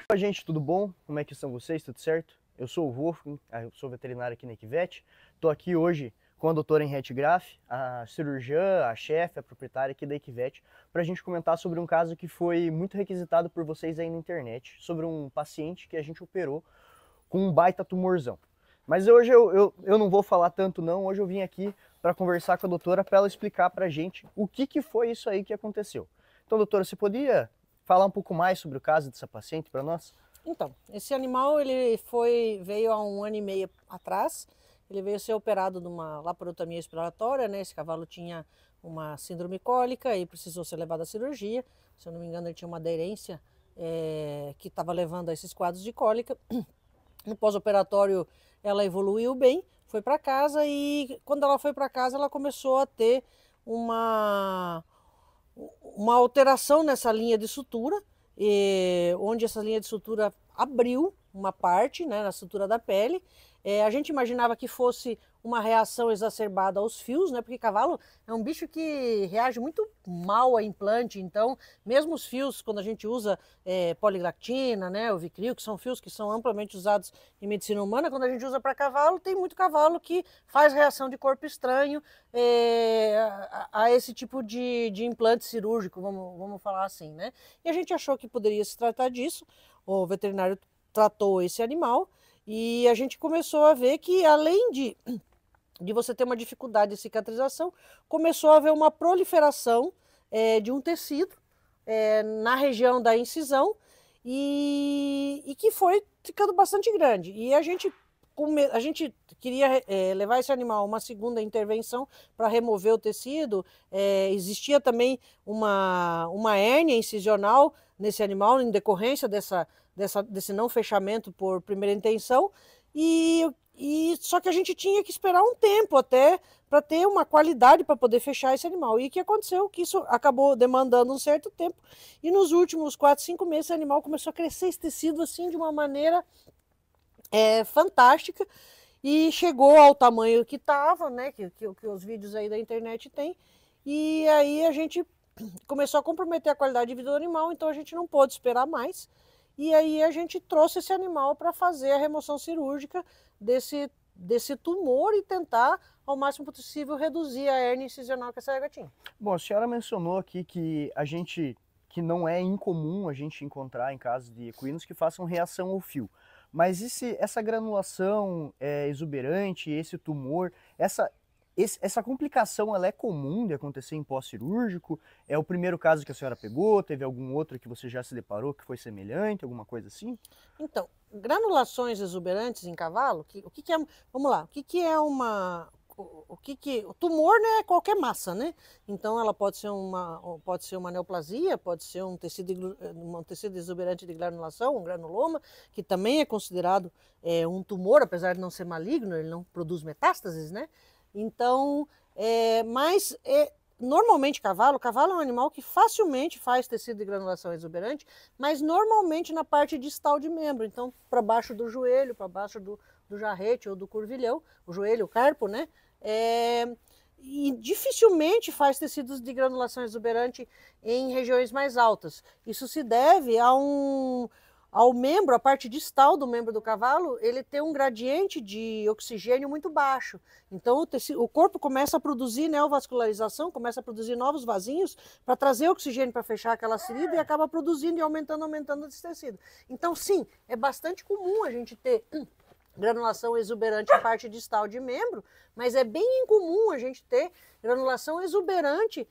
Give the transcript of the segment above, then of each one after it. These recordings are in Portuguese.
Oi, gente, tudo bom? Como é que estão vocês? Tudo certo? Eu sou o Wolfgang, eu sou veterinário aqui na Equivet. Estou aqui hoje com a doutora Henriette Graff, a cirurgiã, a chefe, a proprietária aqui da Equivet, para a gente comentar sobre um caso que foi muito requisitado por vocês aí na internet, sobre um paciente que a gente operou com um baita tumorzão. Mas hoje eu não vou falar tanto não, hoje eu vim aqui para conversar com a doutora para ela explicar para a gente o que foi isso aí que aconteceu. Então, doutora, você poderia falar um pouco mais sobre o caso dessa paciente para nós? Então, esse animal veio há 1 ano e meio atrás. Ele veio ser operado de uma laparotomia exploratória, né? Esse cavalo tinha uma síndrome cólica e precisou ser levado à cirurgia. Se eu não me engano, ele tinha uma aderência que estava levando a esses quadros de cólica. No pós-operatório, ela evoluiu bem, foi para casa e quando ela foi para casa, ela começou a ter uma alteração nessa linha de sutura, onde essa linha de sutura abriu uma parte, né, na sutura da pele. A gente imaginava que fosse uma reação exacerbada aos fios, né, porque cavalo é um bicho que reage muito mal a implante, então mesmo os fios, quando a gente usa poliglactina, né, o Vicryl, que são fios que são amplamente usados em medicina humana, quando a gente usa para cavalo, tem muito cavalo que faz reação de corpo estranho a esse tipo de implante cirúrgico, vamos falar assim, né? E a gente achou que poderia se tratar disso, o veterinário tratou esse animal e a gente começou a ver que além de você ter uma dificuldade de cicatrização, começou a haver uma proliferação de um tecido na região da incisão e que foi ficando bastante grande. E a gente queria levar esse animal a uma segunda intervenção para remover o tecido. Existia também uma hérnia incisional nesse animal em decorrência desse não fechamento por primeira intenção. Só que a gente tinha que esperar um tempo até para ter uma qualidade para poder fechar esse animal. E o que aconteceu? Que isso acabou demandando um certo tempo. E nos últimos 4, 5 meses, esse animal começou a crescer esse tecido assim de uma maneira fantástica. E chegou ao tamanho que estava, né? Que os vídeos aí da internet tem. E aí a gente começou a comprometer a qualidade de vida do animal, então a gente não pôde esperar mais. E aí a gente trouxe esse animal para fazer a remoção cirúrgica desse tumor e tentar, ao máximo possível, reduzir a hérnia incisional que essa égua tinha. Bom, a senhora mencionou aqui que não é incomum a gente encontrar em casos de equinos que façam reação ao fio. Mas essa granulação exuberante, esse tumor, essa complicação, ela é comum de acontecer em pós-cirúrgico? É o primeiro caso que a senhora pegou? Teve algum outro que você já se deparou que foi semelhante, alguma coisa assim? Então, granulações exuberantes em cavalo, o que é, vamos lá, o tumor, né, é qualquer massa, né? Então ela pode ser uma neoplasia, pode ser um tecido exuberante de granulação, um granuloma, que também é considerado um tumor, apesar de não ser maligno, ele não produz metástases, né? Então, normalmente cavalo é um animal que facilmente faz tecido de granulação exuberante, mas normalmente na parte distal de membro, então para baixo do joelho, para baixo do jarrete ou do curvilhão, o joelho, o carpo, né? E dificilmente faz tecidos de granulação exuberante em regiões mais altas. Isso se deve ao membro, a parte distal do membro do cavalo, ele tem um gradiente de oxigênio muito baixo. Então o corpo começa a produzir neovascularização, começa a produzir novos vasinhos para trazer oxigênio para fechar aquela ferida e acaba produzindo e aumentando esse tecido. Então sim, é bastante comum a gente ter granulação exuberante em parte distal de membro, mas é bem incomum a gente ter granulação exuberante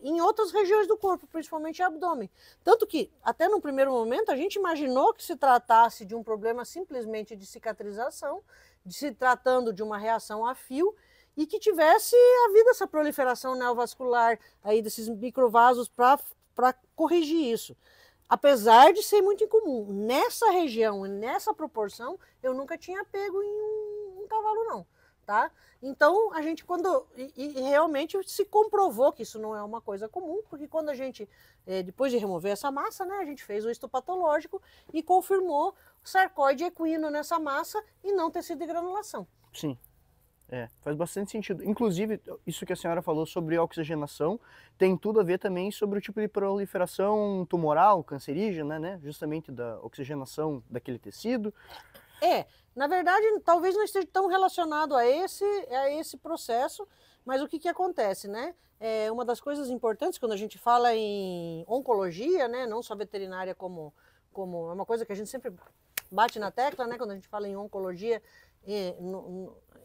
em outras regiões do corpo, principalmente abdômen. Tanto que, até no primeiro momento, a gente imaginou que se tratasse de um problema simplesmente de cicatrização, de se tratando de uma reação a fio, e que tivesse havido essa proliferação neovascular aí desses microvasos para corrigir isso. Apesar de ser muito incomum, nessa região e nessa proporção, eu nunca tinha pego em um cavalo não, tá? Então, a gente realmente se comprovou que isso não é uma coisa comum, porque quando a gente, depois de remover essa massa, né, a gente fez o histopatológico e confirmou sarcóide equino nessa massa e não tecido de granulação. Sim. Faz bastante sentido. Inclusive, isso que a senhora falou sobre oxigenação tem tudo a ver também sobre o tipo de proliferação tumoral, cancerígena, né? Justamente da oxigenação daquele tecido. Na verdade, talvez não esteja tão relacionado a esse processo, mas o que acontece, né? Uma das coisas importantes quando a gente fala em oncologia, né? Não só veterinária como é uma coisa que a gente sempre bate na tecla, né? Quando a gente fala em oncologia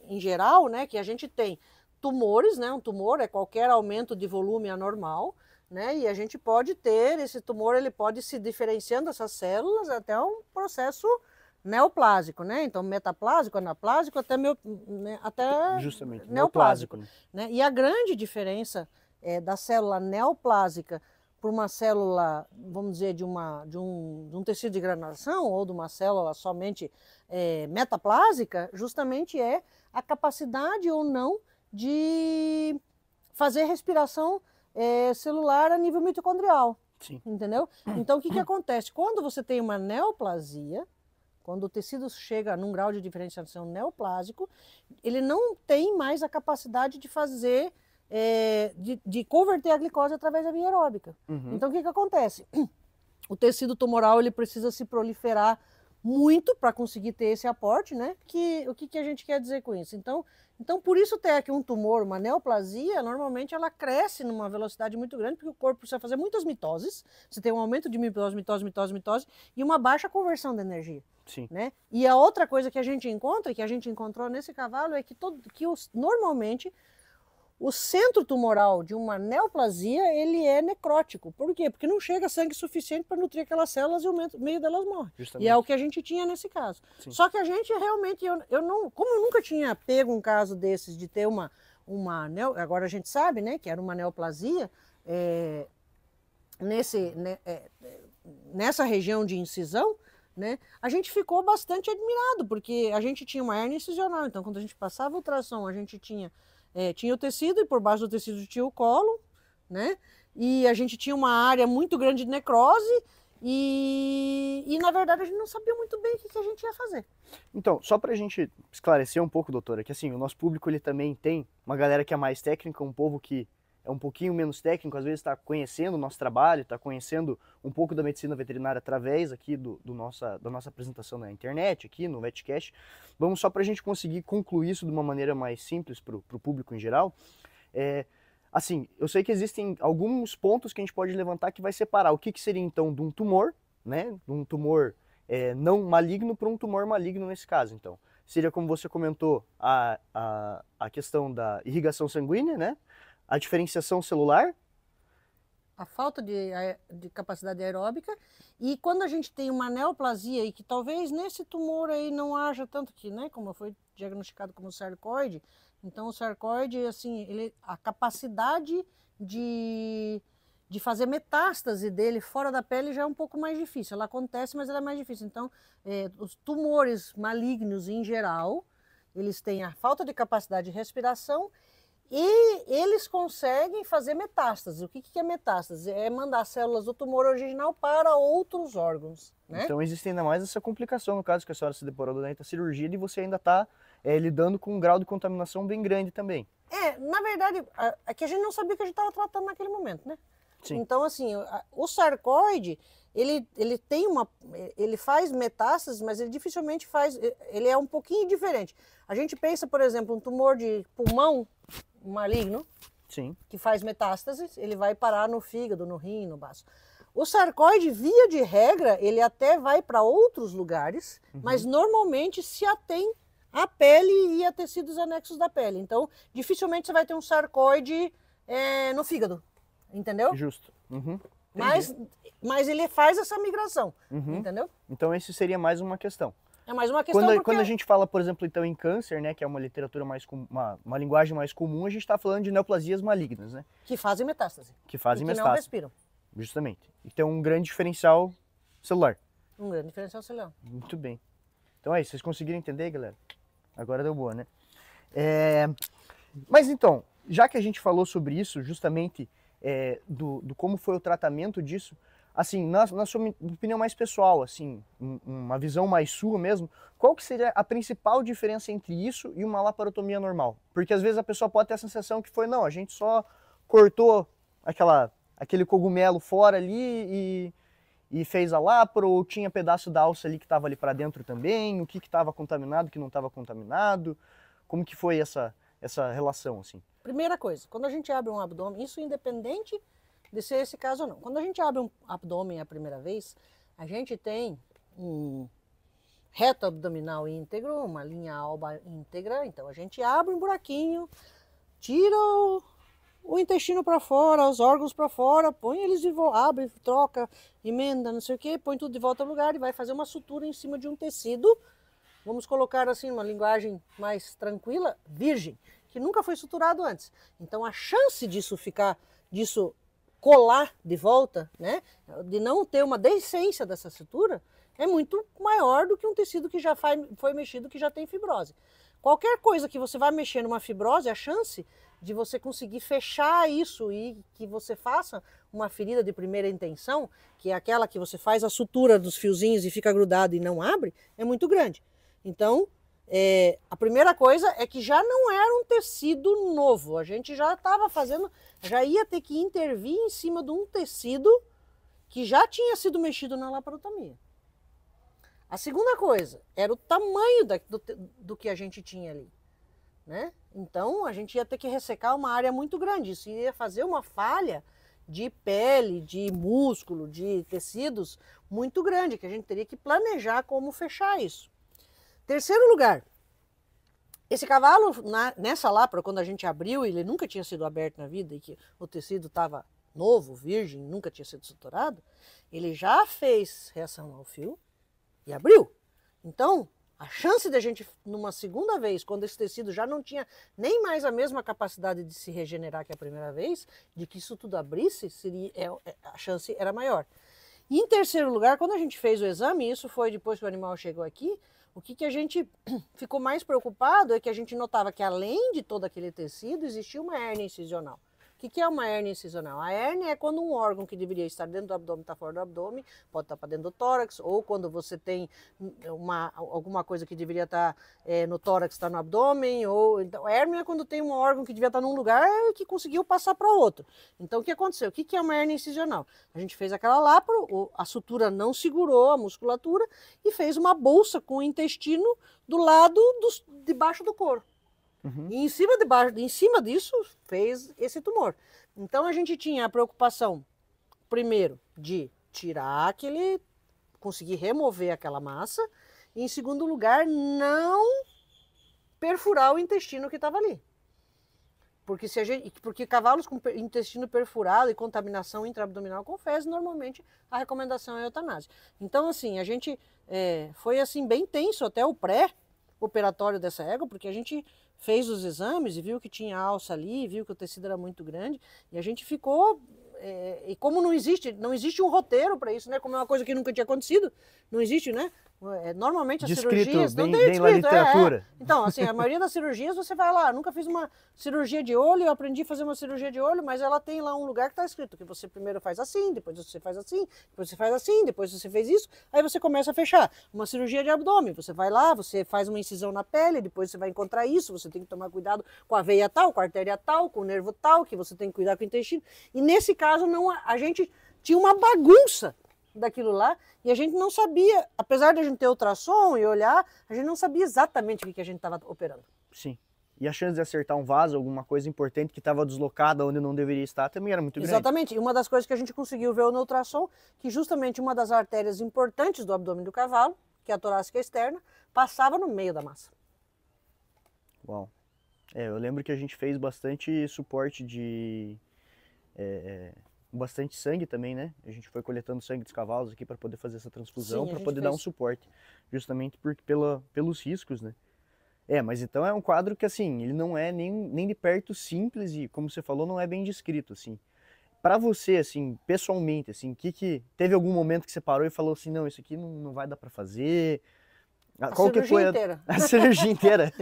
em geral, né? Que a gente tem tumores, né? Um tumor é qualquer aumento de volume anormal, né? E a gente pode ter, esse tumor ele pode se diferenciando dessas células até um processo neoplásico, né? Então, metaplásico, anaplásico, até Justamente, neoplásico, né? E a grande diferença da célula neoplásica por uma célula, vamos dizer, de um tecido de granulação ou de uma célula somente metaplásica, justamente é a capacidade ou não de fazer respiração celular a nível mitocondrial. Sim. Entendeu? Então, o que acontece? Quando você tem uma neoplasia, quando o tecido chega num grau de diferenciação neoplásico, ele não tem mais a capacidade de fazer, de converter a glicose através da via aeróbica. Então, o que acontece? O tecido tumoral ele precisa se proliferar muito para conseguir ter esse aporte, né? O que a gente quer dizer com isso? Então, por isso ter aqui um tumor, uma neoplasia, normalmente ela cresce numa velocidade muito grande, porque o corpo precisa fazer muitas mitoses, você tem um aumento de mitose, e uma baixa conversão de energia. Sim. Né? E a outra coisa que a gente encontra, que a gente encontrou nesse cavalo, é que normalmente o centro tumoral de uma neoplasia, ele é necrótico. Por quê? Porque não chega sangue suficiente para nutrir aquelas células e o meio delas morre. Justamente. E é o que a gente tinha nesse caso. Sim. Só que a gente realmente, como eu nunca tinha pego um caso desses de ter agora a gente sabe, né, que era uma neoplasia, nessa região de incisão, né, a gente ficou bastante admirado, porque a gente tinha uma hérnia incisional, então quando a gente passava o ultrassom, a gente tinha o tecido, e por baixo do tecido tinha o colo, né, e a gente tinha uma área muito grande de necrose, e na verdade a gente não sabia muito bem o que a gente ia fazer. Então, só para a gente esclarecer um pouco, doutora, que assim, o nosso público ele também tem uma galera que é mais técnica, um povo que é um pouquinho menos técnico, às vezes está conhecendo o nosso trabalho, está conhecendo um pouco da medicina veterinária através aqui da nossa apresentação na internet, aqui no VetCast. Vamos só para a gente conseguir concluir isso de uma maneira mais simples para o público em geral. Assim, eu sei que existem alguns pontos que a gente pode levantar que vai separar o que seria então de um tumor, né, de um tumor não maligno para um tumor maligno nesse caso, então. Seria, como você comentou, a questão da irrigação sanguínea, né? A diferenciação celular. A falta de capacidade aeróbica. E quando a gente tem uma neoplasia e que talvez nesse tumor aí não haja tanto que, né, como foi diagnosticado como sarcoide, então o sarcoide, assim, a capacidade de fazer metástase dele fora da pele já é um pouco mais difícil. Ela acontece, mas ela é mais difícil. Então, os tumores malignos em geral, eles têm a falta de capacidade de respiração e eles conseguem fazer metástase. O que é metástase? É mandar células do tumor original para outros órgãos, né? Então existe ainda mais essa complicação, no caso que a senhora se deparou durante a cirurgia, e você ainda está lidando com um grau de contaminação bem grande também. Na verdade, é que a gente não sabia o que a gente estava tratando naquele momento, né? Sim. Então, assim, o sarcoide, ele faz metástases, mas ele dificilmente ele é um pouquinho diferente. A gente pensa, por exemplo, um tumor de pulmão maligno, sim, que faz metástases, ele vai parar no fígado, no rim, no baço. O sarcoide, via de regra, ele até vai para outros lugares, mas normalmente se atém à pele e a tecidos anexos da pele. Então, dificilmente você vai ter um sarcoide no fígado, entendeu? Justo. Mas ele faz essa migração, entendeu? Então, esse seria mais uma questão. É mais uma questão Quando a gente fala, por exemplo, então em câncer, né, que é uma literatura uma linguagem mais comum, a gente está falando de neoplasias malignas, né? Que fazem metástase. Que fazem e metástase. Que não respiram. Justamente. E tem um grande diferencial celular. Um grande diferencial celular. Muito bem. Então é isso, vocês conseguiram entender, galera? Agora deu boa, né? Mas então, já que a gente falou sobre isso, justamente do como foi o tratamento disso, assim, na sua opinião mais pessoal, assim, uma visão mais sua mesmo, qual que seria a principal diferença entre isso e uma laparotomia normal? Porque às vezes a pessoa pode ter a sensação que foi, não, a gente só cortou aquele cogumelo fora ali e fez a lapro, ou tinha pedaço da alça ali que estava ali para dentro também, o que estava contaminado, o que não estava contaminado, como que foi essa relação, assim? Primeira coisa, quando a gente abre um abdômen, isso independente de ser esse caso ou não. Quando a gente abre um abdômen a primeira vez, a gente tem um reto abdominal íntegro, uma linha alba íntegra, então a gente abre um buraquinho, tira o intestino para fora, os órgãos para fora, põe eles de volta, abre, troca, emenda, não sei o que, põe tudo de volta ao lugar e vai fazer uma sutura em cima de um tecido, vamos colocar assim uma linguagem mais tranquila, virgem, que nunca foi suturado antes. Então a chance disso colar de volta, né, de não ter uma deiscência dessa sutura, é muito maior do que um tecido que já foi mexido, que já tem fibrose. Qualquer coisa que você vai mexer numa fibrose, a chance de você conseguir fechar isso e que você faça uma ferida de primeira intenção, que é aquela que você faz a sutura dos fiozinhos e fica grudado e não abre, é muito grande. Então, a primeira coisa é que já não era um tecido novo, a gente já estava fazendo, já ia ter que intervir em cima de um tecido que já tinha sido mexido na laparotomia. A segunda coisa era o tamanho do que a gente tinha ali, né? Então a gente ia ter que ressecar uma área muito grande, isso ia fazer uma falha de pele, de músculo, de tecidos muito grande, que a gente teria que planejar como fechar isso. Terceiro lugar, esse cavalo, nessa lapra, quando a gente abriu, ele nunca tinha sido aberto na vida e que o tecido estava novo, virgem, nunca tinha sido suturado, ele já fez reação ao fio e abriu. Então, a chance de a gente, numa segunda vez, quando esse tecido já não tinha nem mais a mesma capacidade de se regenerar que a primeira vez, de que isso tudo abrisse, a chance era maior. E em terceiro lugar, quando a gente fez o exame, isso foi depois que o animal chegou aqui, o que a gente ficou mais preocupado é que a gente notava que além de todo aquele tecido, existia uma hérnia incisional. O que é uma hérnia incisional? A hérnia é quando um órgão que deveria estar dentro do abdômen está fora do abdômen, pode estar para dentro do tórax, ou quando você tem alguma coisa que deveria estar no tórax está no abdômen, ou então, hérnia é quando tem um órgão que devia estar num lugar que conseguiu passar para outro. Então o que aconteceu? O que é uma hérnia incisional? A gente fez aquela lapro, a sutura não segurou a musculatura e fez uma bolsa com o intestino do lado debaixo do couro. Uhum. E em cima disso fez esse tumor. Então a gente tinha a preocupação, primeiro, de tirar conseguir remover aquela massa, e em segundo lugar, não perfurar o intestino que estava ali. Porque cavalos com intestino perfurado e contaminação intraabdominal com fezes, normalmente a recomendação é a eutanásia. Então assim, a gente foi assim bem tenso até o pré-operatório dessa égua, porque a gente fez os exames e viu que tinha alça ali, viu que o tecido era muito grande, e a gente ficou... e como não existe um roteiro para isso, né? Como é uma coisa que nunca tinha acontecido, não existe, né? Normalmente as cirurgias não tem descrito, bem na literatura. Então, assim, a maioria das cirurgias você vai lá, nunca fiz uma cirurgia de olho, eu aprendi a fazer uma cirurgia de olho, mas ela tem lá um lugar que está escrito que você primeiro faz assim, depois você faz assim, depois você faz assim, depois você fez isso, aí você começa a fechar. Uma cirurgia de abdômen, você vai lá, você faz uma incisão na pele, depois você vai encontrar isso, você tem que tomar cuidado com a veia tal, com a artéria tal, com o nervo tal, que você tem que cuidar com o intestino. E nesse caso, não, a gente tinha uma bagunça daquilo lá, e a gente não sabia, apesar de a gente ter ultrassom e olhar, a gente não sabia exatamente o que a gente estava operando. Sim. E a chance de acertar um vaso, alguma coisa importante que estava deslocada onde não deveria estar, também era muito grande. Exatamente. E uma das coisas que a gente conseguiu ver no ultrassom, que justamente uma das artérias importantes do abdômen do cavalo, que é a torácica externa, passava no meio da massa. Uau. Eu lembro que a gente fez bastante suporte de... bastante sangue também, né? A gente foi coletando sangue dos cavalos aqui para poder fazer essa transfusão, para poder dar um suporte, justamente pelos riscos, né? Mas então é um quadro que, assim, ele não é nem de perto simples e, como você falou, não é bem descrito, assim. Para você, assim, pessoalmente, assim, teve algum momento que você parou e falou assim, não, isso aqui não vai dar para fazer? Qual que foi inteira. A cirurgia inteira?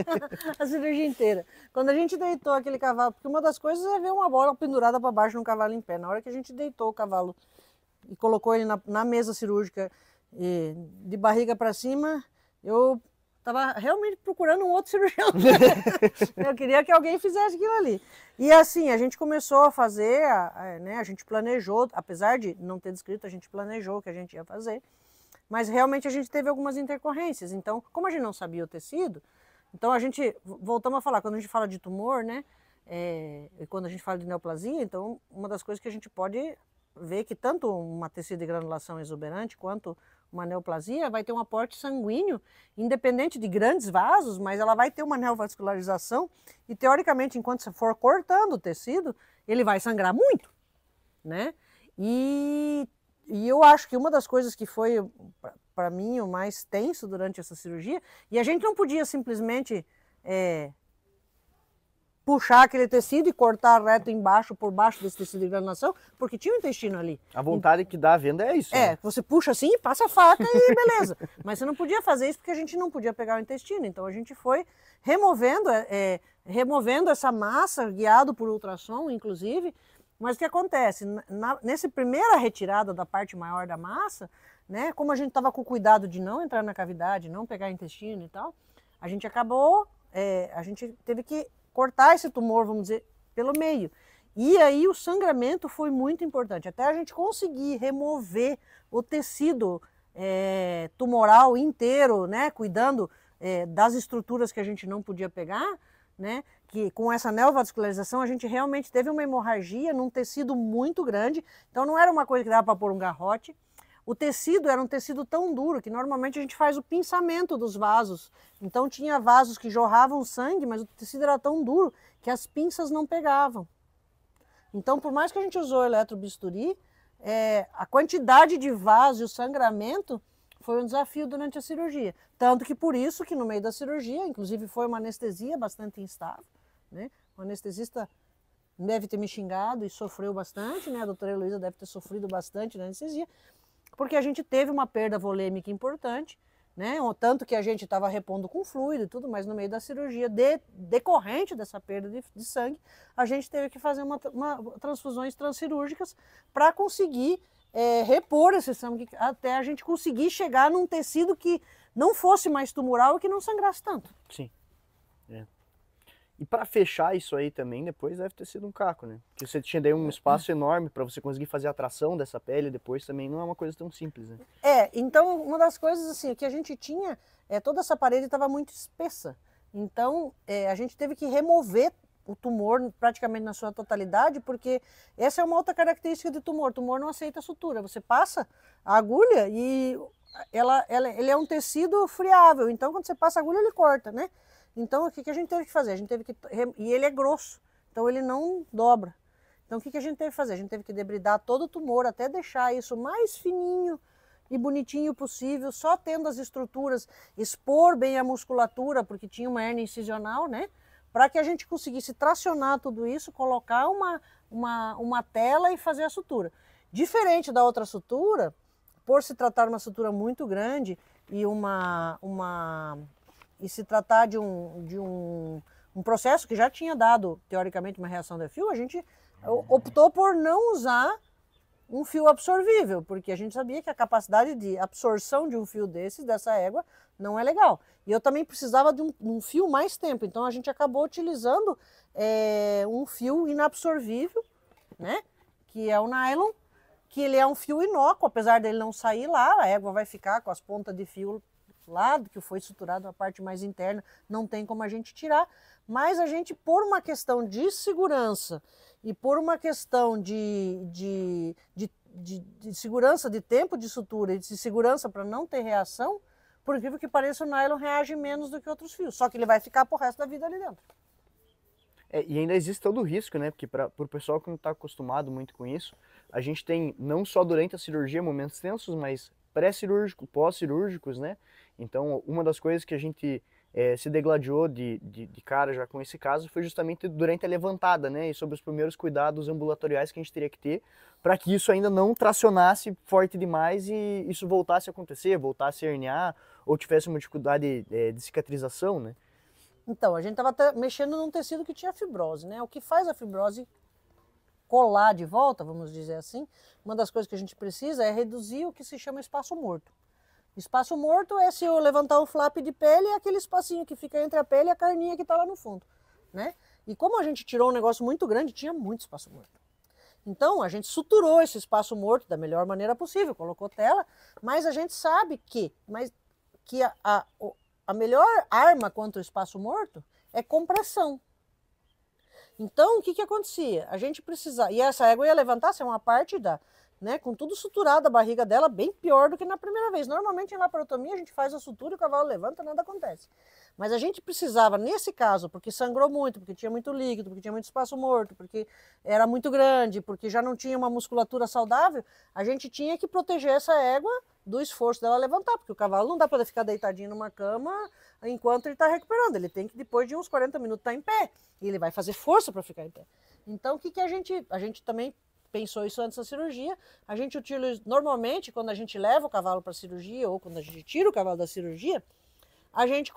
A cirurgia inteira. Quando a gente deitou aquele cavalo, porque uma das coisas é ver uma bola pendurada para baixo num cavalo em pé. Na hora que a gente deitou o cavalo e colocou ele na mesa cirúrgica de barriga para cima, eu estava realmente procurando um outro cirurgião. Eu queria que alguém fizesse aquilo ali. E assim, a gente começou a fazer, né, a gente planejou, apesar de não ter descrito, a gente planejou o que a gente ia fazer, mas realmente a gente teve algumas intercorrências. Então, como a gente não sabia o tecido, então a gente, voltamos a falar, quando a gente fala de tumor, né, quando a gente fala de neoplasia, então uma das coisas que a gente pode ver que tanto uma tecido de granulação exuberante quanto uma neoplasia vai ter um aporte sanguíneo, independente de grandes vasos, mas ela vai ter uma neovascularização e, teoricamente, enquanto você for cortando o tecido, ele vai sangrar muito, né? E eu acho que uma das coisas que foi, para mim, o mais tenso durante essa cirurgia, e a gente não podia simplesmente puxar aquele tecido e cortar reto embaixo, por baixo desse tecido de granulação, porque tinha o intestino ali. A vontade que dá a venda é isso. Né? Você puxa assim, passa a faca e beleza. Mas você não podia fazer isso porque a gente não podia pegar o intestino. Então a gente foi removendo essa massa, guiado por ultrassom, inclusive. Mas o que acontece? Nessa primeira retirada da parte maior da massa, né, como a gente estava com cuidado de não entrar na cavidade, não pegar intestino e tal, a gente acabou, a gente teve que cortar esse tumor, vamos dizer, pelo meio. E aí o sangramento foi muito importante, até a gente conseguir remover o tecido tumoral inteiro, né, cuidando das estruturas que a gente não podia pegar, né, que com essa neovascularização a gente realmente teve uma hemorragia num tecido muito grande, então não era uma coisa que dava para pôr um garrote. O tecido era um tecido tão duro que normalmente a gente faz o pinçamento dos vasos. Então tinha vasos que jorravam sangue, mas o tecido era tão duro que as pinças não pegavam. Então, por mais que a gente usou eletrobisturi, a quantidade de vasos e o sangramento foi um desafio durante a cirurgia. Tanto que por isso que no meio da cirurgia, inclusive foi uma anestesia bastante instável, né? O anestesista deve ter me xingado e sofreu bastante, né? A doutora Heloísa deve ter sofrido bastante na anestesia, porque a gente teve uma perda volêmica importante, né? Tanto que a gente estava repondo com fluido e tudo, mas no meio da cirurgia, decorrente dessa perda de sangue, a gente teve que fazer transfusões transcirúrgicas para conseguir repor esse sangue, até a gente conseguir chegar num tecido que não fosse mais tumoral e que não sangrasse tanto. Sim. E para fechar isso aí também, depois deve ter sido um caco, né? Porque você tinha daí um espaço enorme para você conseguir fazer a tração dessa pele depois também, não é uma coisa tão simples, né? Então uma das coisas assim, que a gente tinha, toda essa parede estava muito espessa. Então a gente teve que remover o tumor praticamente na sua totalidade, porque essa é uma outra característica do tumor. O tumor não aceita sutura. Você passa a agulha e ele é um tecido friável. Então quando você passa a agulha ele corta, né? Então, o que a gente teve que fazer? A gente teve que... E ele é grosso, então ele não dobra. Então, o que a gente teve que fazer? A gente teve que debridar todo o tumor, até deixar isso mais fininho e bonitinho possível, só tendo as estruturas, expor bem a musculatura, porque tinha uma hérnia incisional, né? Para que a gente conseguisse tracionar tudo isso, colocar uma tela e fazer a sutura. Diferente da outra sutura, por se tratar de uma sutura muito grande e e se tratar de um processo que já tinha dado, teoricamente, uma reação de fio, a gente optou por não usar um fio absorvível, porque a gente sabia que a capacidade de absorção de um fio dessa égua não é legal. E eu também precisava de um fio mais tempo, então a gente acabou utilizando um fio inabsorvível, né, que é o nylon, que ele é um fio inócuo, apesar dele não sair lá, a égua vai ficar com as pontas de fio lado que foi suturado, a parte mais interna, não tem como a gente tirar, mas a gente, por uma questão de segurança e por uma questão de segurança de tempo de sutura e de segurança para não ter reação, por incrível que pareça, o nylon reage menos do que outros fios, só que ele vai ficar pro resto da vida ali dentro. E ainda existe todo o risco, né? Porque para o pessoal que não está acostumado muito com isso, a gente tem, não só durante a cirurgia, momentos tensos, mas pré-cirúrgico, pós-cirúrgicos, né? Então, uma das coisas que a gente se degladiou de cara já com esse caso foi justamente durante a levantada, né? E sobre os primeiros cuidados ambulatoriais que a gente teria que ter para que isso ainda não tracionasse forte demais e isso voltasse a acontecer, voltasse a herniar ou tivesse uma dificuldade de cicatrização, né? Então, a gente estava mexendo num tecido que tinha fibrose, né? O que faz a fibrose colar de volta, vamos dizer assim, uma das coisas que a gente precisa é reduzir o que se chama espaço morto. Espaço morto é se eu levantar um flap de pele, é aquele espacinho que fica entre a pele e a carninha que está lá no fundo, né? E como a gente tirou um negócio muito grande, tinha muito espaço morto. Então, a gente suturou esse espaço morto da melhor maneira possível, colocou tela, mas a gente sabe que a melhor arma contra o espaço morto é compressão. Então, o que acontecia? A gente precisava... E essa égua ia levantar, assim, uma parte da... Né, com tudo suturado, a barriga dela bem pior do que na primeira vez. Normalmente, em laparotomia, a gente faz a sutura e o cavalo levanta, nada acontece. Mas a gente precisava, nesse caso, porque sangrou muito, porque tinha muito líquido, porque tinha muito espaço morto, porque era muito grande, porque já não tinha uma musculatura saudável, a gente tinha que proteger essa égua do esforço dela levantar, porque o cavalo não dá para ficar deitadinho numa cama enquanto ele está recuperando. Ele tem que, depois de uns 40 minutos, estar em pé. E ele vai fazer força para ficar em pé. Então, o que a gente também pensou isso antes da cirurgia, a gente utiliza, normalmente, quando a gente leva o cavalo para a cirurgia, ou quando a gente tira o cavalo da cirurgia, a gente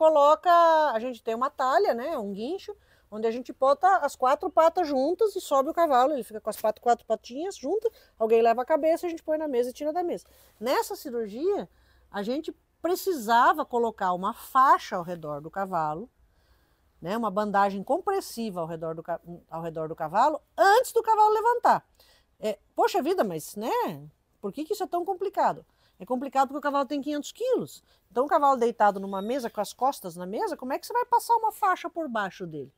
tem uma talha, né, um guincho, onde a gente bota as 4 patas juntas e sobe o cavalo, ele fica com as 4 patinhas juntas, alguém leva a cabeça, a gente põe na mesa e tira da mesa. Nessa cirurgia, a gente precisava colocar uma faixa ao redor do cavalo, né, uma bandagem compressiva ao redor do cavalo, antes do cavalo levantar. Poxa vida, mas, né, por que isso é tão complicado? É complicado porque o cavalo tem 500 quilos. Então, o cavalo deitado numa mesa, com as costas na mesa, como é que você vai passar uma faixa por baixo dele?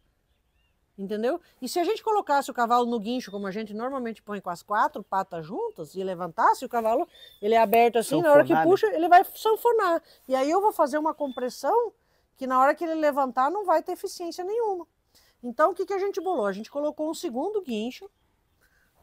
Entendeu? E se a gente colocasse o cavalo no guincho, como a gente normalmente põe com as 4 patas juntas, e levantasse, o cavalo, ele é aberto assim, sanfonar, na hora que puxa, ele vai sanfonar. E aí eu vou fazer uma compressão que na hora que ele levantar não vai ter eficiência nenhuma. Então, o que a gente bolou? A gente colocou um segundo guincho,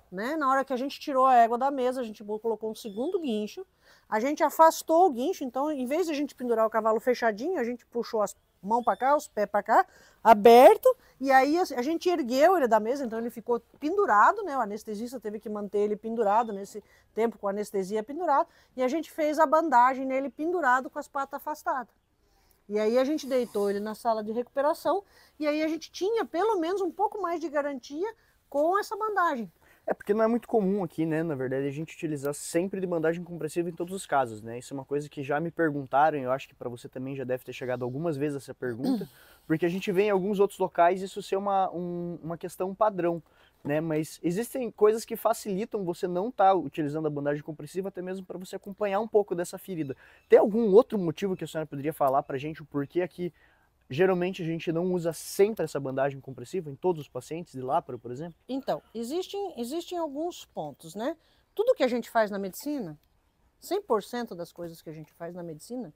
né? Na hora que a gente tirou a égua da mesa, a gente colocou um segundo guincho, a gente afastou o guincho, então em vez de a gente pendurar o cavalo fechadinho, a gente puxou as mãos para cá, os pés para cá, aberto, e aí a gente ergueu ele da mesa, então ele ficou pendurado, né? O anestesista teve que manter ele pendurado nesse tempo com a anestesia pendurada, e a gente fez a bandagem nele pendurado com as patas afastadas. E aí a gente deitou ele na sala de recuperação, e aí a gente tinha pelo menos um pouco mais de garantia com essa bandagem. Porque não é muito comum aqui, né, na verdade, a gente utilizar sempre de bandagem compressiva em todos os casos, né? Isso é uma coisa que já me perguntaram, e eu acho que para você também já deve ter chegado algumas vezes essa pergunta, porque a gente vê em alguns outros locais isso ser uma questão padrão, né? Mas existem coisas que facilitam você não estar utilizando a bandagem compressiva, até mesmo para você acompanhar um pouco dessa ferida. Tem algum outro motivo que a senhora poderia falar para a gente, o porquê aqui geralmente a gente não usa sempre essa bandagem compressiva em todos os pacientes de láparo, por exemplo? Então, existem alguns pontos, né? Tudo que a gente faz na medicina, 100% das coisas que a gente faz na medicina,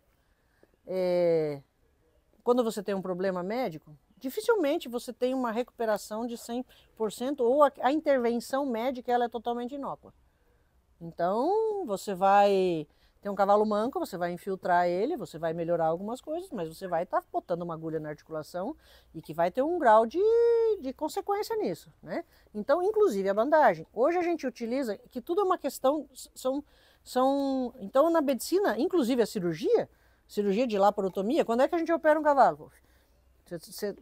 quando você tem um problema médico, dificilmente você tem uma recuperação de 100% ou a intervenção médica ela é totalmente inócua. Então, você vai ter um cavalo manco, você vai infiltrar ele, você vai melhorar algumas coisas, mas você vai estar botando uma agulha na articulação e que vai ter um grau de consequência nisso, né? Então, inclusive a bandagem. Hoje a gente utiliza, que tudo é uma questão, então na medicina, inclusive a cirurgia de laparotomia, quando é que a gente opera um cavalo?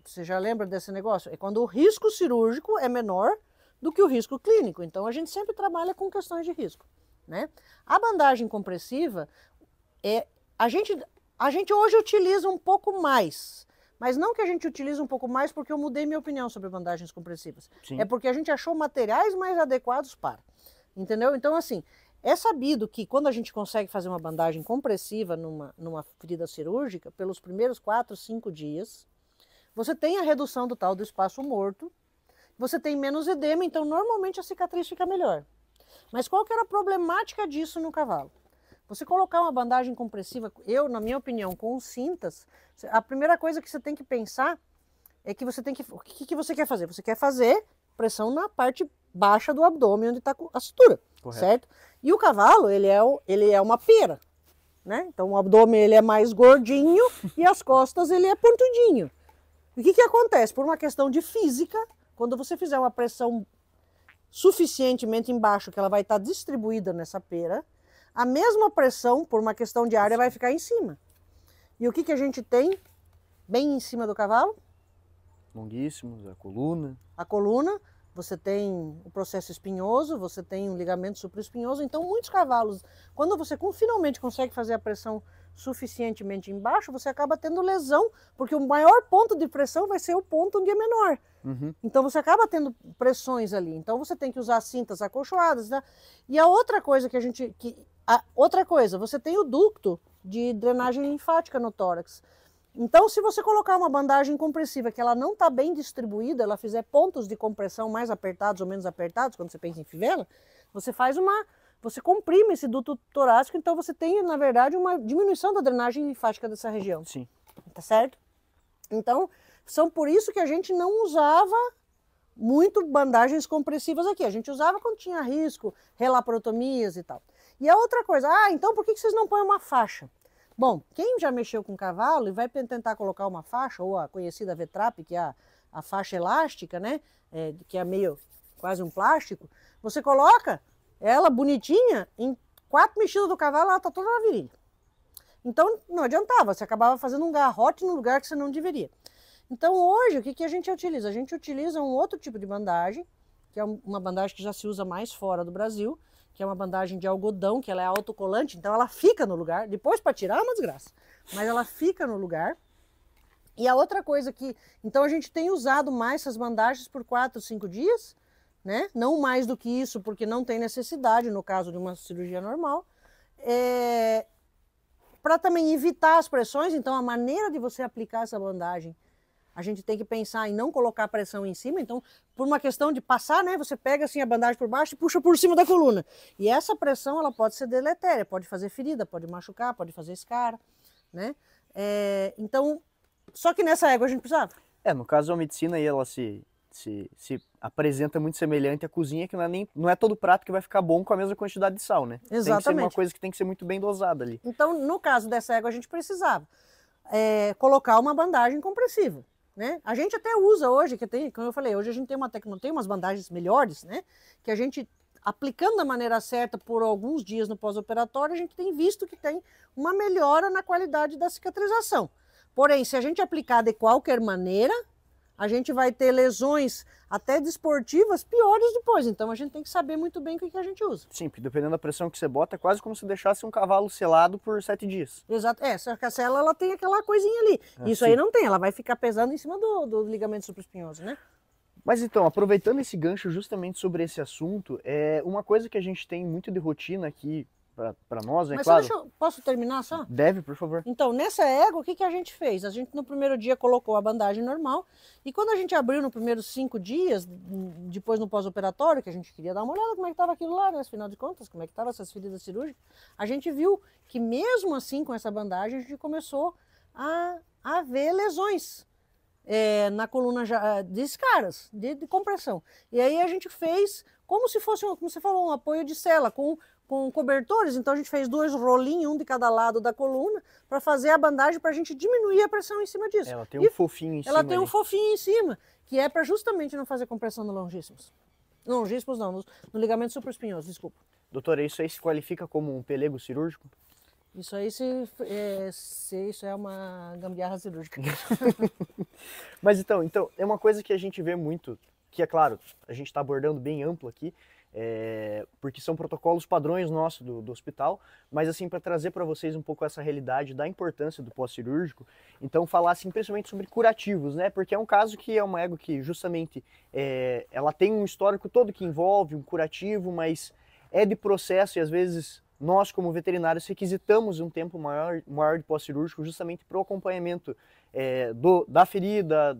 Você já lembra desse negócio? É quando o risco cirúrgico é menor do que o risco clínico. Então a gente sempre trabalha com questões de risco, né? A bandagem compressiva, a gente hoje utiliza um pouco mais, mas não que a gente utilize um pouco mais porque eu mudei minha opinião sobre bandagens compressivas. Sim. É porque a gente achou materiais mais adequados para, entendeu? Então assim, é sabido que quando a gente consegue fazer uma bandagem compressiva numa ferida cirúrgica, pelos primeiros 4, 5 dias, você tem a redução do tal do espaço morto, você tem menos edema, então normalmente a cicatriz fica melhor. Mas qual que era a problemática disso no cavalo? Você colocar uma bandagem compressiva, na minha opinião, com cintas, a primeira coisa que você tem que pensar é que você tem que... O que você quer fazer? Você quer fazer pressão na parte baixa do abdômen, onde está a sutura, correto, certo? E o cavalo, ele é uma pera, né? Então o abdômen ele é mais gordinho e as costas ele é pontudinho. E o que acontece? Por uma questão de física, quando você fizer uma pressão suficientemente embaixo, que ela vai estar distribuída nessa pera, a mesma pressão, por uma questão de área, vai ficar em cima. E o que a gente tem bem em cima do cavalo? Longuíssimos, a coluna. A coluna, você tem o processo espinhoso, você tem um ligamento supraespinhoso. Então, muitos cavalos, quando você finalmente consegue fazer a pressão suficientemente embaixo, você acaba tendo lesão, porque o maior ponto de pressão vai ser o ponto onde é menor. Então você acaba tendo pressões ali. Então você tem que usar cintas acolchoadas, né? E a outra coisa você tem o ducto de drenagem linfática no tórax. Então, se você colocar uma bandagem compressiva que ela não está bem distribuída, ela fizer pontos de compressão mais apertados ou menos apertados, quando você pensa em fivela, você comprime esse duto torácico, então você tem, na verdade, uma diminuição da drenagem linfática dessa região. Sim. Tá certo? Então, são por isso que a gente não usava muito bandagens compressivas aqui. A gente usava quando tinha risco, relaparotomias e tal. E a outra coisa, então por que vocês não põem uma faixa? Bom, quem já mexeu com cavalo e vai tentar colocar uma faixa, ou a conhecida V-trap, que é a faixa elástica, né? Que é meio quase um plástico, você coloca ela bonitinha, em 4 mexidas do cavalo, ela tá toda na virilha. Então não adiantava, você acabava fazendo um garrote no lugar que você não deveria. Então hoje, o que a gente utiliza? A gente utiliza um outro tipo de bandagem, que é uma bandagem que já se usa mais fora do Brasil, que é uma bandagem de algodão, que ela é autocolante, então ela fica no lugar. Depois para tirar é uma desgraça, mas ela fica no lugar. E a outra coisa então a gente tem usado mais essas bandagens por 4, 5 dias, né? Não mais do que isso, porque não tem necessidade no caso de uma cirurgia normal. Para também evitar as pressões, então a maneira de você aplicar essa bandagem, a gente tem que pensar em não colocar pressão em cima. Então, por uma questão de passar, né, você pega assim a bandagem por baixo e puxa por cima da coluna. E essa pressão, ela pode ser deletéria, pode fazer ferida, pode machucar, pode fazer escara, né? Então, só que nessa égua a gente precisava. No caso, a medicina aí, ela se apresenta muito semelhante à cozinha, que não é todo prato que vai ficar bom com a mesma quantidade de sal, né? Exatamente. Tem que ser uma coisa que tem que ser muito bem dosada ali. Então, no caso dessa égua, a gente precisava colocar uma bandagem compressiva, né? A gente até usa hoje, como eu falei, hoje a gente tem umas bandagens melhores, né? Que a gente, aplicando da maneira certa por alguns dias no pós-operatório, a gente tem visto que tem uma melhora na qualidade da cicatrização. Porém, se a gente aplicar de qualquer maneira, a gente vai ter lesões até desportivas piores depois. Então a gente tem que saber muito bem o que a gente usa. Sim, porque dependendo da pressão que você bota, é quase como se deixasse um cavalo selado por 7 dias. Exato. Só que a cela, ela tem aquela coisinha ali. Isso sim. aí não tem, ela vai ficar pesando em cima do ligamento supraespinhoso, né? Mas então, aproveitando esse gancho justamente sobre esse assunto, uma coisa que a gente tem muito de rotina aqui para nós, Mas claro. Posso terminar só? Deve, por favor. Então, nessa égua, o que a gente fez? A gente no primeiro dia colocou a bandagem normal, e quando a gente abriu nos primeiros 5 dias, depois no pós-operatório, que a gente queria dar uma olhada como é que estava aquilo lá, né? Afinal de contas, como é que estavam essas feridas cirúrgicas, a gente viu que mesmo assim, com essa bandagem, a gente começou a ver lesões na coluna de escaras, de compressão. E aí a gente fez como se fosse, como você falou, um apoio de sela, com cobertores. Então a gente fez 2 rolinhos, um de cada lado da coluna, para fazer a bandagem, para a gente diminuir a pressão em cima disso. Ela tem um fofinho em cima. Ela tem um fofinho em cima, que é para justamente não fazer compressão no longíssimos. Longíssimos não, no ligamento supraespinhoso, desculpa. Doutora, isso aí se qualifica como um pelego cirúrgico? Isso aí isso é uma gambiarra cirúrgica. Mas então, é uma coisa que a gente vê muito, que é claro, a gente está abordando bem amplo aqui, porque são protocolos padrões nossos do hospital, mas assim, para trazer para vocês um pouco essa realidade da importância do pós-cirúrgico, então falar assim, principalmente sobre curativos, né? Porque é um caso que é uma égua que justamente ela tem um histórico todo que envolve um curativo, mas é de processo e às vezes nós como veterinários requisitamos um tempo maior de pós-cirúrgico justamente para o acompanhamento da ferida,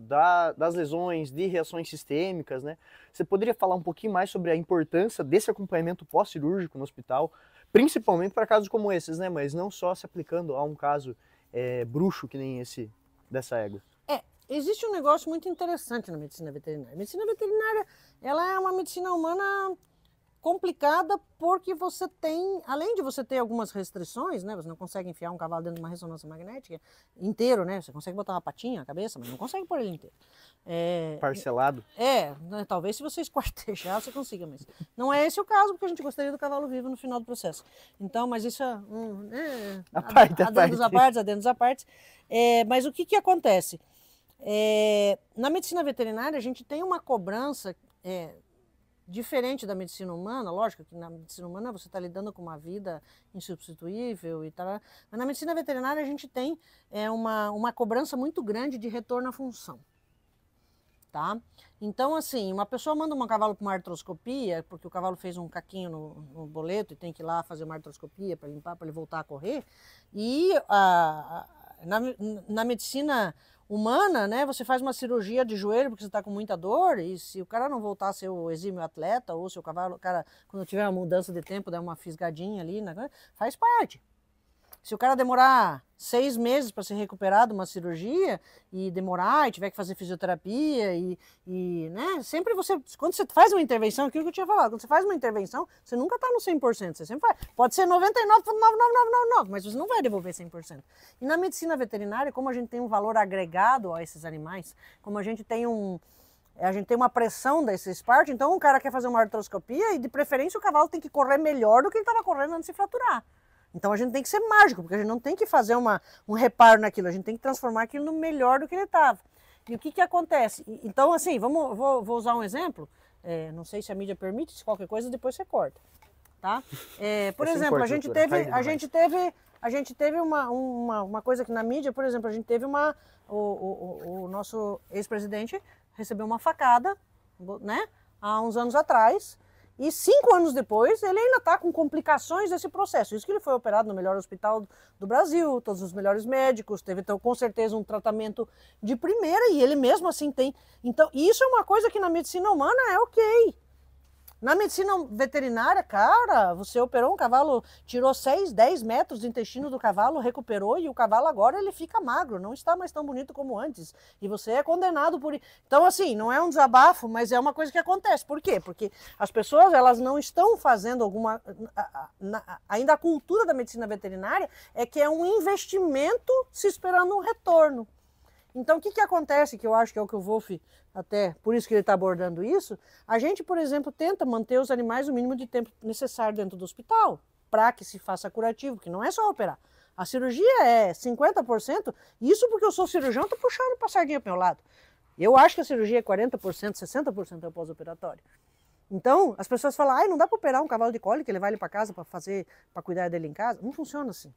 das lesões, de reações sistêmicas, né? Você poderia falar um pouquinho mais sobre a importância desse acompanhamento pós-cirúrgico no hospital, principalmente para casos como esses, né? Mas não só se aplicando a um caso bruxo que nem esse dessa égua. Existe um negócio muito interessante na medicina veterinária. A medicina veterinária, ela é uma medicina humana complicada porque você tem, além de você ter algumas restrições, né? Você não consegue enfiar um cavalo dentro de uma ressonância magnética inteiro, né? Você consegue botar uma patinha, a cabeça, mas não consegue pôr ele inteiro. Parcelado? Né? Talvez se você esquartejar você consiga, mas não é esse o caso, porque a gente gostaria do cavalo vivo no final do processo. Então, mas isso é adendos à parte. Mas o que acontece? Na medicina veterinária a gente tem uma cobrança diferente da medicina humana, lógico que na medicina humana você está lidando com uma vida insubstituível e tal, mas na medicina veterinária a gente tem uma cobrança muito grande de retorno à função. Tá? Então, assim, uma pessoa manda um cavalo para uma artroscopia, porque o cavalo fez um caquinho no boleto e tem que ir lá fazer uma artroscopia para limpar, para ele voltar a correr. E na medicina humana, né, você faz uma cirurgia de joelho porque você está com muita dor, e se o cara não voltar a ser o exímio atleta, ou se o cavalo, o cara, quando tiver uma mudança de tempo, der uma fisgadinha ali, né, faz parte. Se o cara demorar 6 meses para se recuperar de uma cirurgia e demorar e tiver que fazer fisioterapia né, sempre quando você faz uma intervenção, aquilo que eu tinha falado, quando você faz uma intervenção, você nunca está no 100%, você sempre faz. Pode ser 99,99999, mas você não vai devolver 100%. E na medicina veterinária, como a gente tem um valor agregado a esses animais, como a gente tem uma pressão desses partes, então o cara quer fazer uma artroscopia e de preferência o cavalo tem que correr melhor do que ele estava correndo antes de se fraturar. Então a gente tem que ser mágico, porque a gente não tem que fazer um reparo naquilo, a gente tem que transformar aquilo no melhor do que ele estava. E o que acontece? Então, assim, vou usar um exemplo, não sei se a mídia permite, se qualquer coisa depois você corta. Tá? Por exemplo, a gente teve uma coisa aqui na mídia, por exemplo, a gente teve o nosso ex-presidente recebeu uma facada, né, há uns anos atrás. E 5 anos depois, ele ainda está com complicações desse processo. Isso que ele foi operado no melhor hospital do Brasil, todos os melhores médicos, teve então, com certeza um tratamento de primeira e ele mesmo assim tem. Então, isso é uma coisa que na medicina humana é ok. Na medicina veterinária, cara, você operou um cavalo, tirou 6, 10 metros do intestino do cavalo, recuperou e o cavalo agora ele fica magro, não está mais tão bonito como antes. E você é condenado por isso. Então, assim, não é um desabafo, mas é uma coisa que acontece. Por quê? Porque as pessoas, elas não estão fazendo ainda a cultura da medicina veterinária é que é um investimento se esperando um retorno. Então, o que acontece, que eu acho que é o que o Wolf, até por isso que ele está abordando isso, a gente, por exemplo, tenta manter os animais o mínimo de tempo necessário dentro do hospital, para que se faça curativo, que não é só operar. A cirurgia é 50%, isso porque eu sou cirurgião, estou puxando a sardinha para o meu lado. Eu acho que a cirurgia é 40%, 60% é o pós-operatório. Então, as pessoas falam, não dá para operar um cavalo de cólica, levar ele para casa para cuidar dele em casa. Não funciona assim.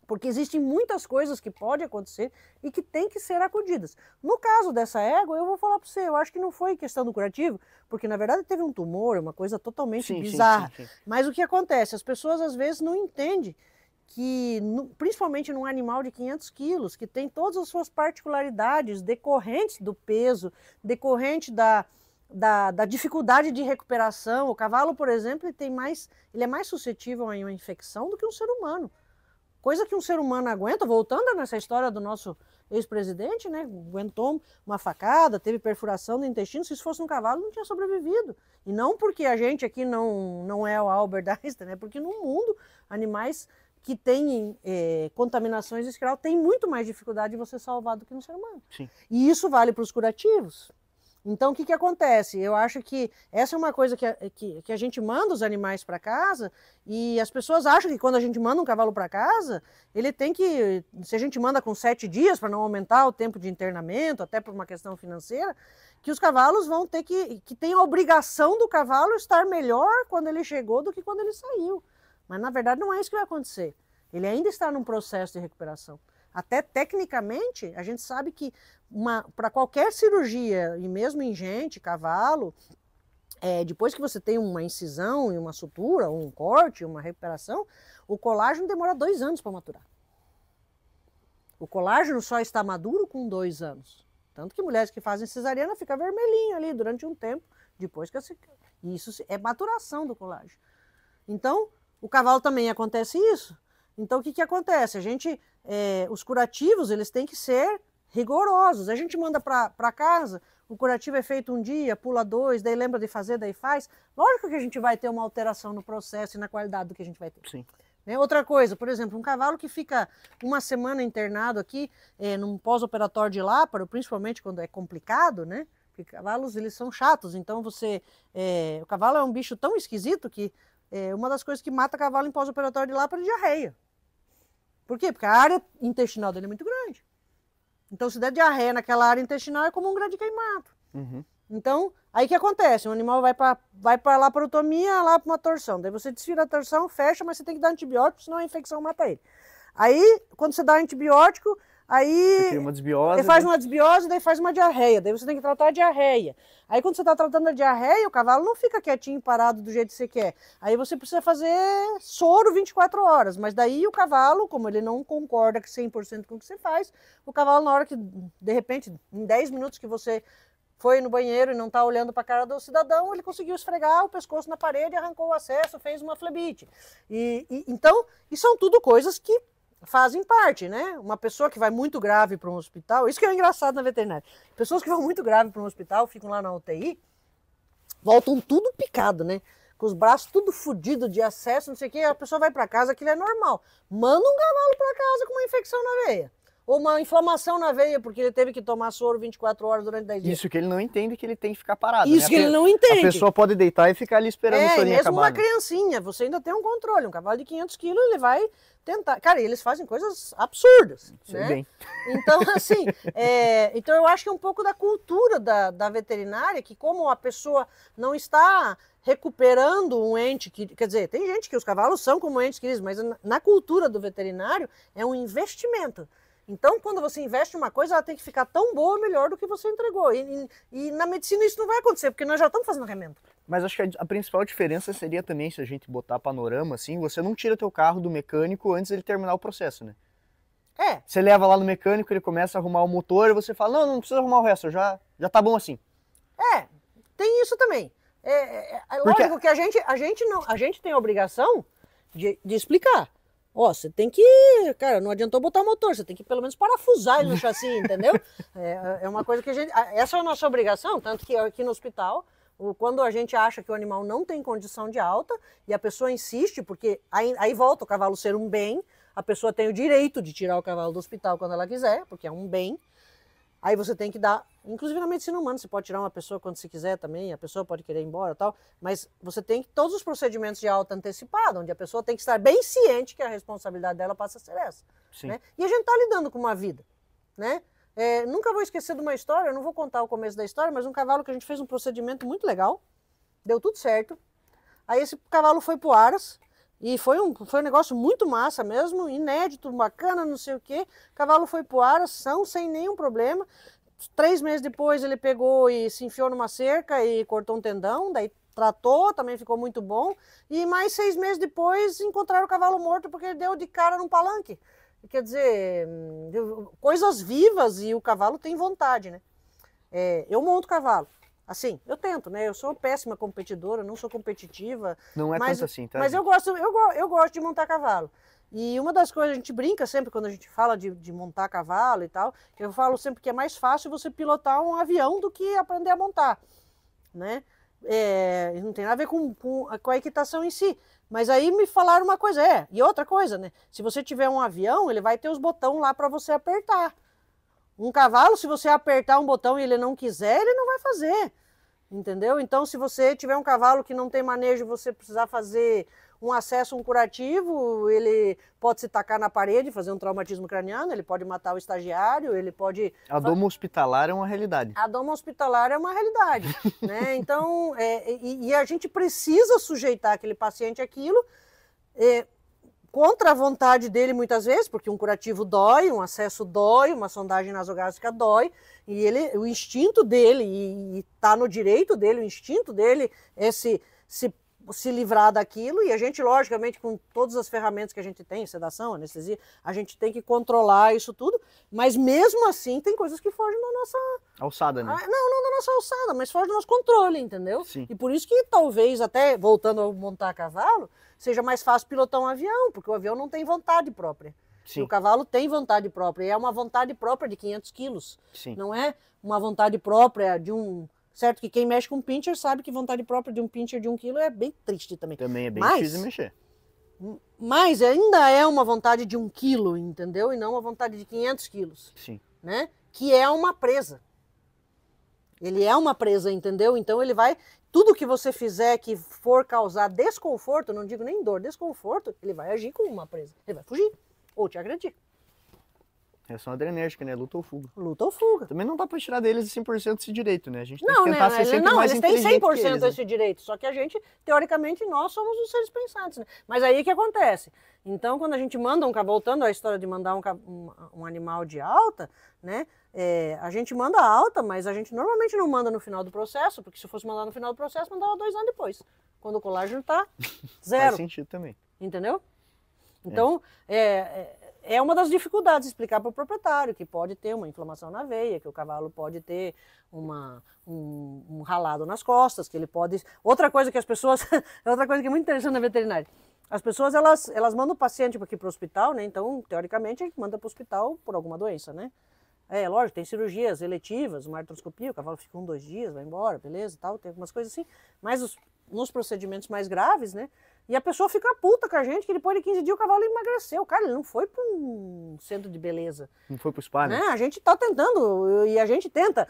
Porque existem muitas coisas que podem acontecer e que têm que ser acudidas. No caso dessa égua, eu vou falar para você, eu acho que não foi questão do curativo, porque na verdade teve um tumor, uma coisa totalmente bizarra. Sim. Mas o que acontece? As pessoas às vezes não entendem que, principalmente num animal de 500 quilos, que tem todas as suas particularidades decorrentes do peso, decorrente da dificuldade de recuperação. O cavalo, por exemplo, ele é mais suscetível a uma infecção do que um ser humano. Coisa que um ser humano aguenta, voltando nessa história do nosso ex-presidente, né? Aguentou uma facada, teve perfuração do intestino, se isso fosse um cavalo não tinha sobrevivido. E não porque a gente aqui não é o Albert Einstein, né? Porque no mundo, animais que têm contaminações escral têm muito mais dificuldade de você salvar do que um ser humano. Sim. E isso vale para os curativos. Então, o que acontece? Eu acho que essa é uma coisa que a gente manda os animais para casa e as pessoas acham que quando a gente manda um cavalo para casa, ele tem que, se a gente manda com 7 dias para não aumentar o tempo de internamento, até por uma questão financeira, que os cavalos vão ter que tem a obrigação do cavalo estar melhor quando ele chegou do que quando ele saiu. Mas, na verdade, não é isso que vai acontecer. Ele ainda está num processo de recuperação. Até tecnicamente, a gente sabe que para qualquer cirurgia, e mesmo em gente, cavalo, depois que você tem uma incisão e uma sutura, um corte, uma recuperação, o colágeno demora 2 anos para maturar. O colágeno só está maduro com 2 anos. Tanto que mulheres que fazem cesariana ficam vermelhinha ali durante um tempo, depois que isso é maturação do colágeno. Então, o cavalo também acontece isso. Então, o que acontece? Os curativos, eles têm que ser rigorosos. A gente manda para casa, o curativo é feito um dia, pula 2, daí lembra de fazer, daí faz. Lógico que a gente vai ter uma alteração no processo e na qualidade do que a gente vai ter. Sim. Outra coisa, por exemplo, um cavalo que fica uma semana internado aqui, num pós-operatório de láparo, principalmente quando é complicado, né? Porque cavalos, eles são chatos, então o cavalo é um bicho tão esquisito que uma das coisas que mata cavalo em pós-operatório de láparo é diarreia. Por quê? Porque a área intestinal dele é muito grande. Então, se der diarreia naquela área intestinal, é como um grande queimado. Uhum. Então, aí que acontece? O animal vai para laparotomia, lá para uma torção. Daí você desfira a torção, fecha, mas você tem que dar antibiótico, senão a infecção mata ele. Aí, quando você dá antibiótico, aí Você cria uma desbiose, ele faz uma desbiose, daí faz uma diarreia. Daí você tem que tratar a diarreia. Aí quando você está tratando a diarreia, o cavalo não fica quietinho, parado do jeito que você quer. Aí você precisa fazer soro 24 horas. Mas daí o cavalo, como ele não concorda 100% com o que você faz, o cavalo na hora que, de repente, em 10 minutos que você foi no banheiro e não está olhando para a cara do cidadão, ele conseguiu esfregar o pescoço na parede, arrancou o acesso, fez uma flebite. Então, e são tudo coisas que fazem parte, né? Uma pessoa que vai muito grave para um hospital, isso que é engraçado na veterinária, pessoas que vão muito grave para um hospital, ficam lá na UTI, voltam tudo picado, né? Com os braços tudo fodido de acesso, não sei o que, a pessoa vai para casa, aquilo é normal. Manda um cavalo para casa com uma infecção na veia. Ou uma inflamação na veia, porque ele teve que tomar soro 24 horas durante 10 dias. Isso que ele não entende, que ele tem que ficar parado. Isso, né? Que ele não entende. A pessoa pode deitar e ficar ali esperando o sorinho mesmo acabar. Uma criancinha, você ainda tem um controle. Um cavalo de 500 quilos, ele vai tentar... Cara, eles fazem coisas absurdas, Sei né? bem. Então, assim, então eu acho que é um pouco da cultura da veterinária, que como a pessoa não está recuperando um ente que... Quer dizer, tem gente que os cavalos são como entes queridos, mas na cultura do veterinário é um investimento. Então, quando você investe em uma coisa, ela tem que ficar tão boa ou melhor do que você entregou. E na medicina isso não vai acontecer, porque nós já estamos fazendo remendo. Mas acho que a principal diferença seria também, se a gente botar panorama assim, você não tira teu carro do mecânico antes dele terminar o processo, né? Você leva lá no mecânico, ele começa a arrumar o motor e você fala, não precisa arrumar o resto, já tá bom assim. Tem isso também. Lógico que a gente tem a obrigação de explicar. Ó, você tem que, cara, não adiantou botar o motor, você tem que pelo menos parafusar ele no chassi, entendeu? É uma coisa que essa é a nossa obrigação, tanto que aqui no hospital, quando a gente acha que o animal não tem condição de alta e a pessoa insiste, porque aí volta o cavalo ser um bem, a pessoa tem o direito de tirar o cavalo do hospital quando ela quiser, porque é um bem. Aí você tem que dar, inclusive na medicina humana, você pode tirar uma pessoa quando você quiser também, a pessoa pode querer ir embora e tal, mas você tem todos os procedimentos de alta antecipada, onde a pessoa tem que estar bem ciente que a responsabilidade dela passa a ser essa. Né? E a gente está lidando com uma vida, né? Nunca vou esquecer de uma história, eu não vou contar o começo da história, mas um cavalo que a gente fez um procedimento muito legal, deu tudo certo, aí esse cavalo foi pro Aras, e foi um negócio muito massa mesmo, inédito, bacana, não sei o quê. O cavalo foi pro Aras, sem nenhum problema. 3 meses depois ele pegou e se enfiou numa cerca e cortou um tendão, daí tratou, também ficou muito bom. E mais 6 meses depois encontraram o cavalo morto porque ele deu de cara num palanque. Quer dizer, coisas vivas e o cavalo tem vontade, né? Eu monto cavalo. Assim, eu tento, né? Eu sou péssima competidora, não sou competitiva. Não é tanto assim, tá? Mas eu gosto de montar cavalo. E uma das coisas, a gente brinca sempre quando a gente fala de montar cavalo e tal, eu falo sempre que é mais fácil você pilotar um avião do que aprender a montar, né? Não tem nada a ver com a equitação em si. Mas aí me falaram uma coisa, e outra coisa, né? Se você tiver um avião, ele vai ter os botões lá para você apertar. Um cavalo, se você apertar um botão e ele não quiser, ele não vai fazer. Entendeu? Então, se você tiver um cavalo que não tem manejo, você precisar fazer um acesso, um curativo, ele pode se tacar na parede, fazer um traumatismo craniano, ele pode matar o estagiário, ele pode... A doma hospitalar é uma realidade. A doma hospitalar é uma realidade, né? Então, e a gente precisa sujeitar aquele paciente àquilo, contra a vontade dele muitas vezes, porque um curativo dói, um acesso dói, uma sondagem nasogástrica dói, e o instinto dele, e está no direito dele, o instinto dele é se livrar daquilo, e a gente, logicamente, com todas as ferramentas que a gente tem, sedação, anestesia, a gente tem que controlar isso tudo, mas mesmo assim tem coisas que fogem da nossa... Alçada, né? Não da nossa alçada, mas fogem do nosso controle, entendeu? Sim. E por isso que talvez, até voltando a montar a cavalo, seja mais fácil pilotar um avião, porque o avião não tem vontade própria. Sim. E o cavalo tem vontade própria, e é uma vontade própria de 500 quilos. Sim. Não é uma vontade própria de um... Certo que quem mexe com pincher sabe que vontade própria de um pincher de 1 quilo é bem triste também. Também é bem difícil de mexer. Mas ainda é uma vontade de 1 quilo, entendeu? E não uma vontade de 500 quilos. Sim. Né? Que é uma presa. Ele é uma presa, entendeu? Então ele vai... Tudo que você fizer que for causar desconforto, não digo nem dor, desconforto, ele vai agir como uma presa. Ele vai fugir ou te agredir. Reação adrenérgica, né? Luta ou fuga. Luta ou fuga. Também não dá pra tirar deles 100% esse direito, né? A gente tem Não, que tentar né? ser sempre mais Eles têm inteligente 100% que eles, né? esse direito, só que a gente, teoricamente, nós somos os seres pensantes, né? Mas aí o que acontece? Então, quando a gente manda voltando à história de mandar um animal de alta, né? A gente manda alta, mas a gente normalmente não manda no final do processo, porque se fosse mandar no final do processo, mandava 2 anos depois, quando o colágeno tá zero. Faz sentido também. Entendeu? Então, é uma das dificuldades explicar para o proprietário que pode ter uma inflamação na veia, que o cavalo pode ter um ralado nas costas, que ele pode... Outra coisa que as pessoas... outra coisa que é muito interessante na veterinária. As pessoas, elas mandam o paciente aqui para o hospital, né? Então, teoricamente, a gente manda para o hospital por alguma doença, né? Lógico, tem cirurgias eletivas, uma artroscopia, o cavalo fica 1, 2 dias, vai embora, beleza, tal, tem algumas coisas assim. Mas nos procedimentos mais graves, né? E a pessoa fica puta com a gente, que depois de 15 dias o cavalo emagreceu. Cara, ele não foi para um centro de beleza. Não foi pro spa, né? A gente tá tentando, e a gente tenta.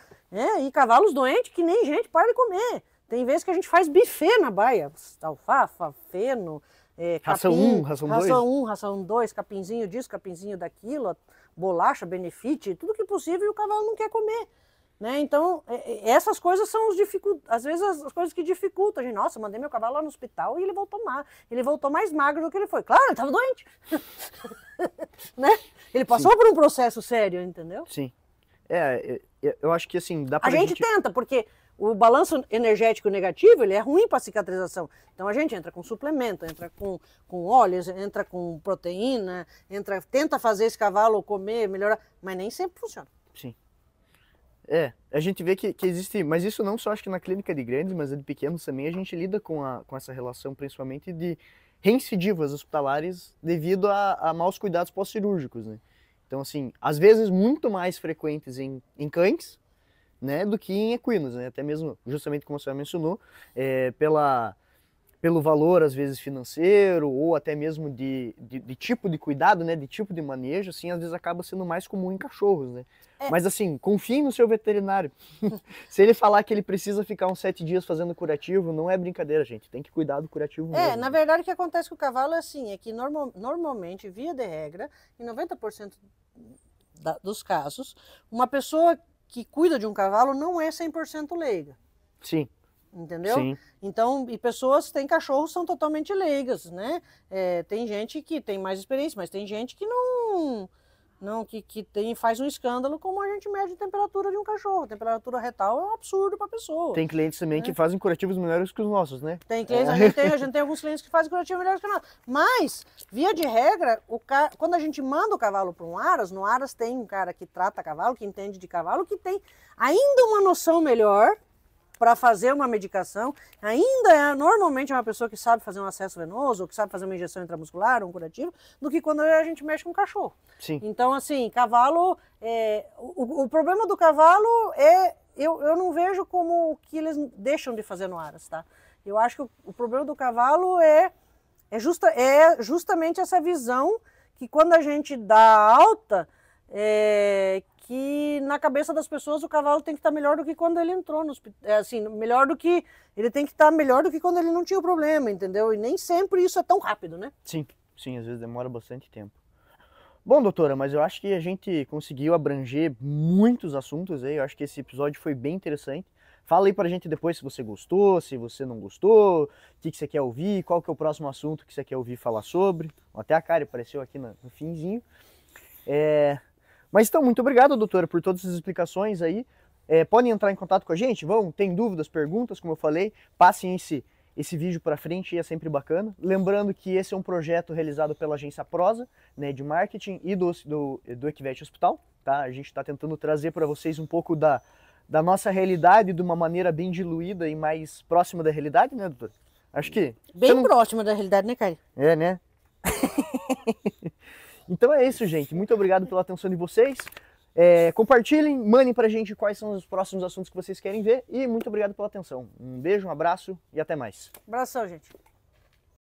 E cavalos doentes que nem gente para de comer. Tem vezes que a gente faz buffet na baia. Alfafa, feno, ração capim, 1, ração 2. Ração 1, ração 2, capinzinho disso, capinzinho daquilo, bolacha, benefite, tudo que possível e o cavalo não quer comer. Né? Então, essas coisas são às vezes as coisas que dificultam. A gente, nossa, mandei meu cavalo lá no hospital e ele voltou mais magro do que ele foi. Claro, ele estava doente. Né? Ele passou por um processo sério, entendeu? Sim. Eu acho que assim, dá pra A gente tenta, porque o balanço energético negativo, ele é ruim para cicatrização. Então a gente entra com suplemento, entra com óleos, entra com proteína, tenta fazer esse cavalo comer, melhorar, mas nem sempre funciona. Sim. A gente vê que existe, mas isso não só acho que na clínica de grandes, mas de pequenos também, a gente lida com essa relação principalmente de reincidivas hospitalares devido a maus cuidados pós-cirúrgicos, né? Então assim, às vezes muito mais frequentes em cães, né, do que em equinos, né? Até mesmo, justamente como a senhora mencionou, pelo valor, às vezes, financeiro, ou até mesmo de tipo de cuidado, né, de tipo de manejo, assim, às vezes acaba sendo mais comum em cachorros, né? Mas assim, confie no seu veterinário. Se ele falar que ele precisa ficar uns 7 dias fazendo curativo, não é brincadeira, gente. Tem que cuidar do curativo mesmo. Na verdade, o que acontece com o cavalo é assim, é que normalmente, via de regra, em 90% dos casos, uma pessoa que cuida de um cavalo não é 100% leiga. Sim. Entendeu? Sim. Então, e pessoas, tem cachorros que são totalmente leigas, né? Tem gente que tem mais experiência, mas tem gente que faz um escândalo como a gente mede a temperatura de um cachorro. A temperatura retal é um absurdo para a pessoa. Tem clientes também que fazem curativos melhores que os nossos, né? Tem clientes, a gente tem alguns clientes que fazem curativos melhores que nós. Mas, via de regra, quando a gente manda o cavalo para um aras, no aras tem um cara que trata cavalo, que entende de cavalo, que tem ainda uma noção melhor para fazer uma medicação, ainda normalmente é uma pessoa que sabe fazer um acesso venoso, ou que sabe fazer uma injeção intramuscular, um curativo, do que quando a gente mexe com cachorro. Sim. Então, assim, cavalo, o problema do cavalo eu não vejo como que eles deixam de fazer no aras, tá? Eu acho que o problema do cavalo é justamente essa visão que quando a gente dá alta, que na cabeça das pessoas o cavalo tem que estar melhor do que quando ele entrou no hospital, ele tem que estar melhor do que quando ele não tinha o problema, entendeu? E nem sempre isso é tão rápido, né? Sim, às vezes demora bastante tempo. Bom, doutora, mas eu acho que a gente conseguiu abranger muitos assuntos aí, eu acho que esse episódio foi bem interessante. Fala aí pra gente depois se você gostou, se você não gostou, o que você quer ouvir, qual que é o próximo assunto que você quer ouvir falar sobre. Até a Kari apareceu aqui no finzinho. Mas então, muito obrigado, doutora, por todas as explicações aí. Podem entrar em contato com a gente? Tem dúvidas, perguntas, como eu falei, passem esse vídeo para frente, é sempre bacana. Lembrando que esse é um projeto realizado pela agência Prosa, né, de marketing e do Equivet Hospital. Tá? A gente está tentando trazer para vocês um pouco da nossa realidade de uma maneira bem diluída e mais próxima da realidade, né, doutora? Acho que... Bem próxima da realidade, né, Kari? Né? Então é isso, gente. Muito obrigado pela atenção de vocês. Compartilhem, mandem pra gente quais são os próximos assuntos que vocês querem ver. E muito obrigado pela atenção. Um beijo, um abraço e até mais. Abração, gente.